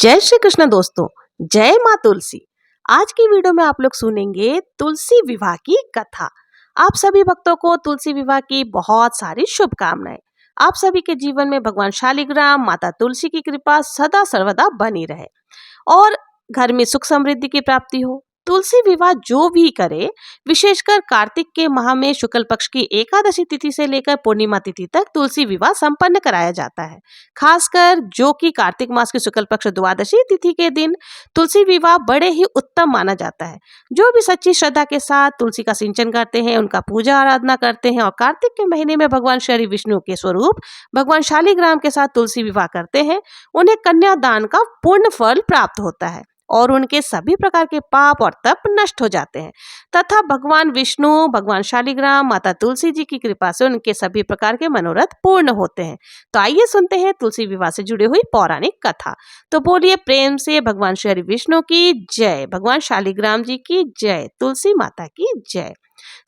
जय श्री कृष्ण दोस्तों। जय माँ तुलसी। आज की वीडियो में आप लोग सुनेंगे तुलसी विवाह की कथा। आप सभी भक्तों को तुलसी विवाह की बहुत सारी शुभकामनाएं। आप सभी के जीवन में भगवान शालिग्राम माता तुलसी की कृपा सदा सर्वदा बनी रहे और घर में सुख समृद्धि की प्राप्ति हो। तुलसी विवाह जो भी करे, विशेषकर कार्तिक के माह में शुक्ल पक्ष की एकादशी तिथि से लेकर पूर्णिमा तिथि तक तुलसी विवाह संपन्न कराया जाता है। खासकर जो कि कार्तिक मास की शुक्ल पक्ष द्वादशी तिथि के दिन तुलसी विवाह बड़े ही उत्तम माना जाता है। जो भी सच्ची श्रद्धा के साथ तुलसी का सिंचन करते हैं, उनका पूजा आराधना करते हैं और कार्तिक के महीने में भगवान श्री विष्णु के स्वरूप भगवान शालिग्राम के साथ तुलसी विवाह करते हैं, उन्हें कन्यादान का पूर्ण फल प्राप्त होता है और उनके सभी प्रकार के पाप और तप नष्ट हो जाते हैं तथा भगवान विष्णु, भगवान शालिग्राम, माता तुलसी जी की कृपा से उनके सभी प्रकार के मनोरथ पूर्ण होते हैं। तो आइए सुनते हैं तुलसी विवाह से जुड़ी हुई पौराणिक कथा। तो बोलिए प्रेम से भगवान श्री विष्णु की जय, भगवान शालिग्राम जी की जय, तुलसी माता की जय,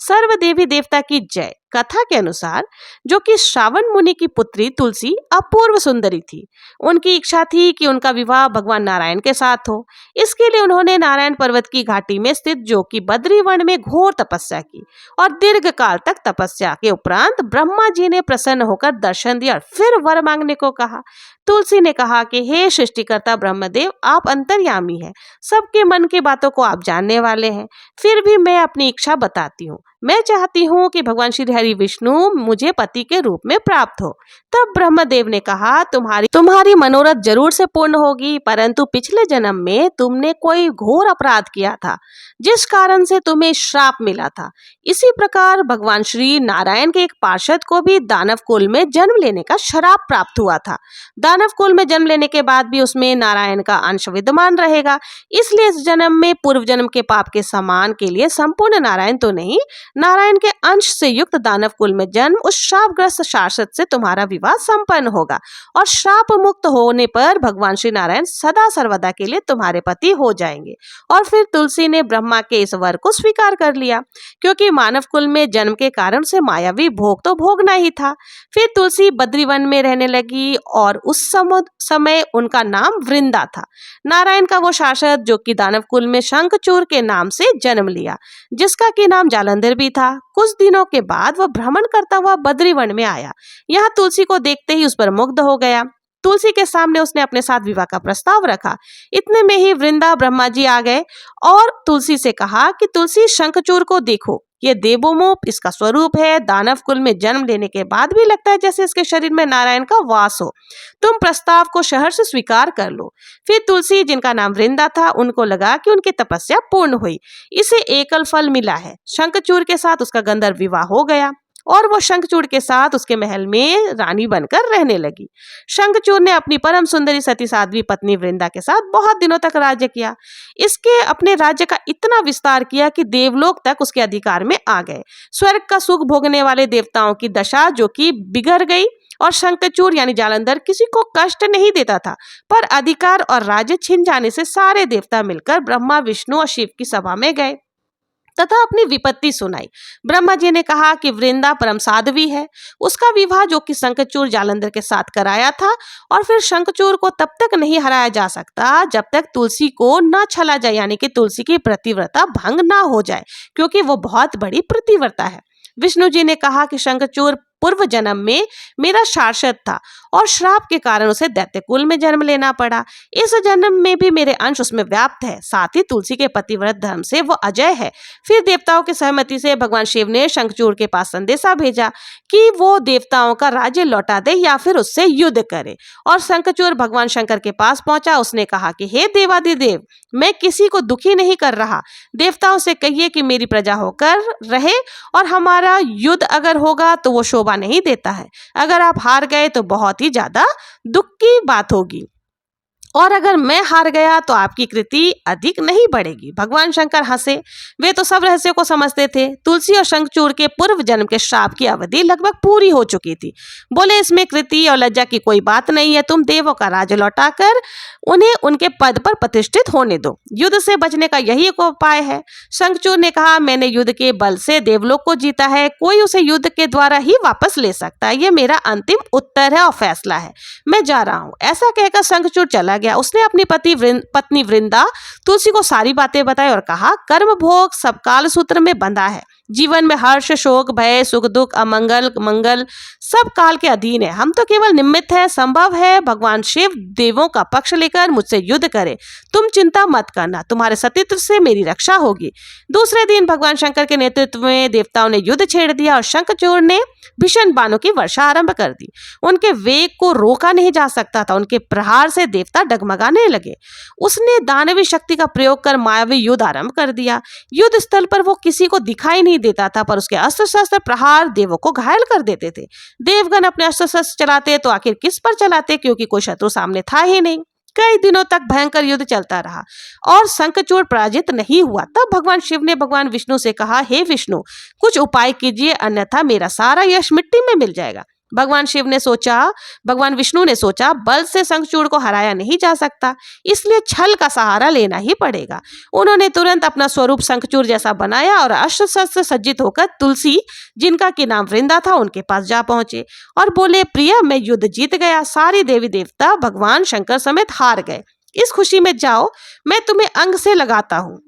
सर्व देवी देवता की जय। कथा के अनुसार जो कि श्रावण मुनि की पुत्री तुलसी अपूर्व सुंदरी थी। उनकी इच्छा थी कि उनका विवाह भगवान नारायण के साथ हो। इसके लिए उन्होंने नारायण पर्वत की घाटी में स्थित जो कि बद्री वन में घोर तपस्या की और दीर्घ काल तक तपस्या के उपरांत ब्रह्मा जी ने प्रसन्न होकर दर्शन दिया और फिर वर मांगने को कहा। तुलसी ने कहा कि हे सृष्टिकर्ता ब्रह्मदेव, आप अंतर्यामी हैं, सबके मन की बातों को आप जानने वाले हैं। फिर भी मैं अपनी इच्छा बताती हूँ। मैं चाहती हूँ कि भगवान श्री हरि विष्णु मुझे पति के रूप में प्राप्त हो। तब ब्रह्मदेव ने कहा, तुम्हारी मनोरथ जरूर से पूर्ण होगी, परंतु पिछले जन्म में तुमने कोई घोर अपराध किया था जिस कारण से तुम्हें श्राप मिला था। इसी प्रकार भगवान श्री नारायण के एक पार्षद को भी दानव कुल में जन्म लेने का श्राप प्राप्त हुआ था। दानव कुल में जन्म लेने के बाद भी उसमें नारायण का अंश विद्यमान रहेगा। इसलिए इस जन्म में पूर्व जन्म के पाप के समान के लिए संपूर्ण नारायण तो नहीं, नारायण के अंश से युक्त दानव कुल में जन्म उस श्रापग्रस्त शासक से तुम्हारा विवाह संपन्न होगा और श्राप मुक्त होने पर भगवान श्री नारायण सदा सर्वदा के लिए तुम्हारे पति हो जाएंगे। और फिर तुलसी ने ब्रह्मा के इस वर को स्वीकार कर लिया, क्योंकि मानव कुल में जन्म के कारण से मायावी भोग तो भोगना ही था। फिर तुलसी बद्रीवन में रहने लगी और उस समय उनका नाम वृंदा था। नारायण का वो शासक जो कि दानव कुल में शंखचूर के नाम से जन्म लिया, जिसका की नाम जालंधर भी था। कुछ दिनों के बाद वह भ्रमण करता हुआ बद्रीवन में आया। यहाँ तुलसी को देखते ही उस पर मुग्ध हो गया। तुलसी के सामने उसने अपने साथ विवाह का प्रस्ताव रखा। इतने में ही वृंदा ब्रह्मा जी आ गए और तुलसी से कहा कि तुलसी, शंखचूर को देखो, ये देवोमोप इसका स्वरूप है। दानव कुल में जन्म लेने के बाद भी लगता है जैसे इसके शरीर में नारायण का वास हो। तुम प्रस्ताव को सहर्ष से स्वीकार कर लो। फिर तुलसी, जिनका नाम वृंदा था, उनको लगा कि उनकी तपस्या पूर्ण हुई, इसे एकल फल मिला है। शंखचूर के साथ उसका गंधर्व विवाह हो गया और वो शंखचूड़ के साथ उसके महल में रानी बनकर रहने लगी। शंखचूड़ ने अपनी परम सुंदरी सती साध्वी पत्नी वृंदा के साथ बहुत दिनों तक राज्य किया। इसके अपने राज्य का इतना विस्तार किया कि देवलोक तक उसके अधिकार में आ गए। स्वर्ग का सुख भोगने वाले देवताओं की दशा जो कि बिगड़ गई और शंखचूड़ यानी जालंधर किसी को कष्ट नहीं देता था, पर अधिकार और राज्य छिन जाने से सारे देवता मिलकर ब्रह्मा, विष्णु और शिव की सभा में गए तथा अपनी विपत्ति सुनाई। ब्रह्मा जी ने कहा कि वृंदा परम साध्वी है, उसका विवाह जो कि शंखचूड़ जालंधर के साथ कराया था और फिर शंखचूड़ को तब तक नहीं हराया जा सकता जब तक तुलसी को न छला जाए, यानी कि तुलसी की प्रतिव्रता भंग ना हो जाए, क्योंकि वो बहुत बड़ी प्रतिव्रता है। विष्णु जी ने कहा कि शंखचूड़ पूर्व जन्म में मेरा शासक था और श्राप के कारण उसे दैत्य कुल में जन्म लेना पड़ा। इस जन्म में भी मेरे अंश उसमें व्याप्त है। साथ ही तुलसी के पतिव्रत धर्म से वो अजय है। फिर देवताओं की सहमति से भगवान शिव ने शंखचूड़ के पास संदेशा भेजा कि वो देवताओं का राज्य लौटा दे या फिर उससे युद्ध करे। और शंखचूड़ भगवान शंकर के पास पहुंचा। उसने कहा कि हे देवादिदेव, मैं किसी को दुखी नहीं कर रहा। देवताओं से कहिए कि मेरी प्रजा होकर रहे और हमारा युद्ध अगर होगा तो वो शोभा नहीं देता है। अगर आप हार गए तो बहुत ही ज्यादा दुख की बात होगी और अगर मैं हार गया तो आपकी कृति अधिक नहीं बढ़ेगी। भगवान शंकर हंसे। वे तो सब रहस्य को समझते थे। तुलसी और शंखचूड़ के पूर्व जन्म के श्राप की अवधि लगभग पूरी हो चुकी थी। बोले, इसमें कृति और लज्जा की कोई बात नहीं है। तुम देवों का राज लौटाकर उन्हें उनके पद पर प्रतिष्ठित होने दो। युद्ध से बचने का यही एक उपाय है। शंखचूड़ ने कहा, मैंने युद्ध के बल से देवलोक को जीता है, कोई उसे युद्ध के द्वारा ही वापस ले सकता है। ये मेरा अंतिम उत्तर है और फैसला है। मैं जा रहा हूँ। ऐसा कहकर शंखचूड़ चला गया। उसने अपनी पत्नी वृंदा तुलसी को सारी बातें बताई और कहा, कर्म भोग सब काल सूत्र में बंधा है। जीवन में हर्ष, शोक, भय, सुख, दुख, अमंगल, मंगल सब काल के अधीन है। हम तो केवल निमित्त है। संभव है भगवान शिव देवों का पक्ष लेकर मुझसे युद्ध करे। तुम चिंता मत करना, तुम्हारे सतीत्व से मेरी रक्षा होगी। दूसरे दिन भगवान शंकर के नेतृत्व में देवताओं ने युद्ध छेड़ दिया और शंखचूड़ ने भीषण बाणों की वर्षा आरंभ कर दी। उनके वेग को रोका नहीं जा सकता था। उनके प्रहार से देवता डगमगाने लगे। उसने दानवी शक्ति का प्रयोग कर मायावी युद्ध आरंभ कर दिया। युद्ध स्थल पर वो किसी को दिखाई नहीं देता था, पर उसके अस्त्र शस्त्र प्रहार देवों को घायल कर देते थे। देवगण अपने अस्त्र शस्त्र चलाते तो आखिर किस पर चलाते, क्योंकि कोई शत्रु सामने था ही नहीं। कई दिनों तक भयंकर युद्ध चलता रहा और शंखचूड़ पराजित नहीं हुआ। तब भगवान शिव ने भगवान विष्णु से कहा, हे विष्णु, कुछ उपाय कीजिए, अन्यथा मेरा सारा यश मिट्टी में मिल जाएगा। भगवान विष्णु ने सोचा, बल से शंखचूड़ को हराया नहीं जा सकता, इसलिए छल का सहारा लेना ही पड़ेगा। उन्होंने तुरंत अपना स्वरूप शंखचूड़ जैसा बनाया और अस्त्र शस्त्र सज्जित होकर तुलसी, जिनका की नाम वृंदा था, उनके पास जा पहुंचे और बोले, प्रिय, मैं युद्ध जीत गया। सारी देवी देवता भगवान शंकर समेत हार गए। इस खुशी में जाओ, मैं तुम्हें अंग से लगाता हूँ।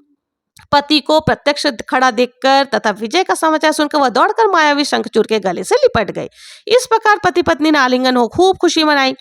पति को प्रत्यक्ष खड़ा देखकर तथा विजय का समाचार सुनकर वह दौड़कर मायावी शंखचूड़ के गले से लिपट गए। इस प्रकार पति पत्नी ने आलिंगन हो खूब खुशी मनाई।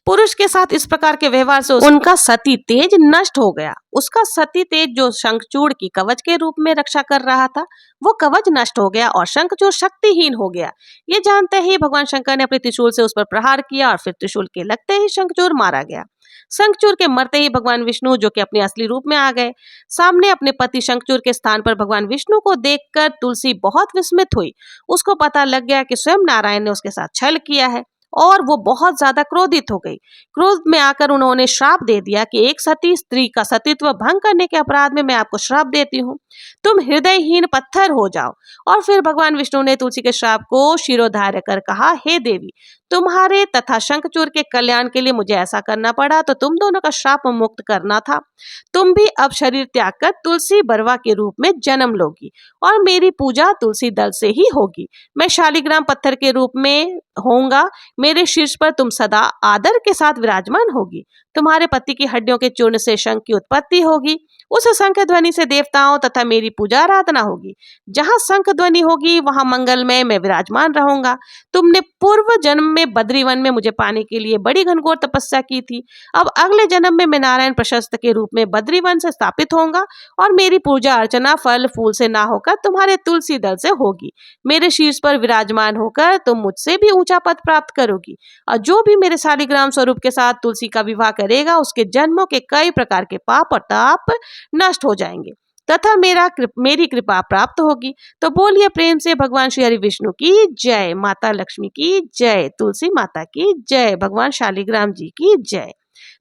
पुरुष के साथ इस प्रकार के व्यवहार से उनका सती तेज नष्ट हो गया। उसका सती तेज जो शंखचूड़ की कवच के रूप में रक्षा कर रहा था, वो कवच नष्ट हो गया और शंखचूड़ शक्तिहीन हो गया। ये जानते ही भगवान शंकर ने अपने त्रिशूल से उस पर प्रहार किया और फिर त्रिशूल के लगते ही शंखचूड़ मारा गया। शंखचूड़ के मरते ही भगवान विष्णु, जो कि अपने असली रूप में आ गए सामने, अपने पति शंखचूड़ के स्थान पर भगवान विष्णु को देखकर तुलसी बहुत विस्मित हुई। उसको पता लग गया कि स्वयं नारायण ने उसके साथ छल किया है और वो बहुत ज्यादा क्रोधित हो गई। क्रोध में आकर उन्होंने श्राप दे दिया कि एक सती स्त्री का सतीत्व भंग करने के अपराध में मैं आपको श्राप देती हूँ, तुम हृदयहीन पत्थर हो जाओ। और फिर भगवान विष्णु ने तुलसी के श्राप को शिरोधार्य कर कहा, हे देवी, तुम्हारे तथा शंखचूड़ के कल्याण के लिए मुझे ऐसा करना पड़ा तो तुम दोनों का श्राप मुक्त करना था। तुम भी अब शरीर त्याग कर तुलसी बरवा के रूप में जन्म लोगी और मेरी पूजा तुलसी दल से ही होगी। मैं शालिग्राम पत्थर के रूप में होऊंगा। मेरे शीर्ष पर तुम सदा आदर के साथ विराजमान होगी। तुम्हारे पति की हड्डियों के चूर्ण से शंख की उत्पत्ति होगी। उस शंख ध्वनि से देवताओं तथा मेरी पूजा आराधना होगी। जहाँ शंख ध्वनि होगी वहां मंगलमय मैं विराजमान रहूंगा। तुमने पूर्व जन्म में बद्रीवन में मुझे पाने के लिए बड़ी घनघोर तपस्या की थी। अब अगले जन्म में मैं नारायण प्रशस्त के रूप में बद्रीवन से स्थापित होऊंगा और मेरी पूजा अर्चना फल फूल से ना होकर तुम्हारे तुलसी दल से होगी। मेरे शीर्ष पर विराजमान होकर तुम मुझसे भी ऊंचा पद प्राप्त करोगी और जो भी मेरे शालिग्राम स्वरूप के साथ तुलसी का विवाह करेगा उसके जन्मों के कई प्रकार के पाप और ताप नष्ट हो जाएंगे तथा मेरी कृपा प्राप्त होगी। तो बोलिए प्रेम से भगवान श्री हरि विष्णु की जय, माता लक्ष्मी की जय, तुलसी माता की जय, भगवान शालिग्राम जी की जय।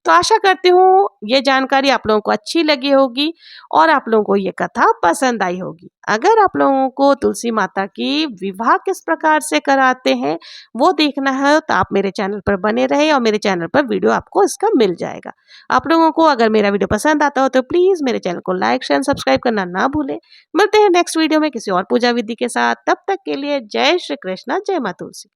तो आशा करती हूँ ये जानकारी आप लोगों को अच्छी लगी होगी और आप लोगों को ये कथा पसंद आई होगी। अगर आप लोगों को तुलसी माता की विवाह किस प्रकार से कराते हैं वो देखना है तो आप मेरे चैनल पर बने रहे और मेरे चैनल पर वीडियो आपको इसका मिल जाएगा। आप लोगों को अगर मेरा वीडियो पसंद आता हो तो प्लीज़ मेरे चैनल को लाइक शेयर सब्सक्राइब करना ना भूलें। मिलते हैं नेक्स्ट वीडियो में किसी और पूजा विधि के साथ। तब तक के लिए जय श्री कृष्णा, जय माँ तुलसी।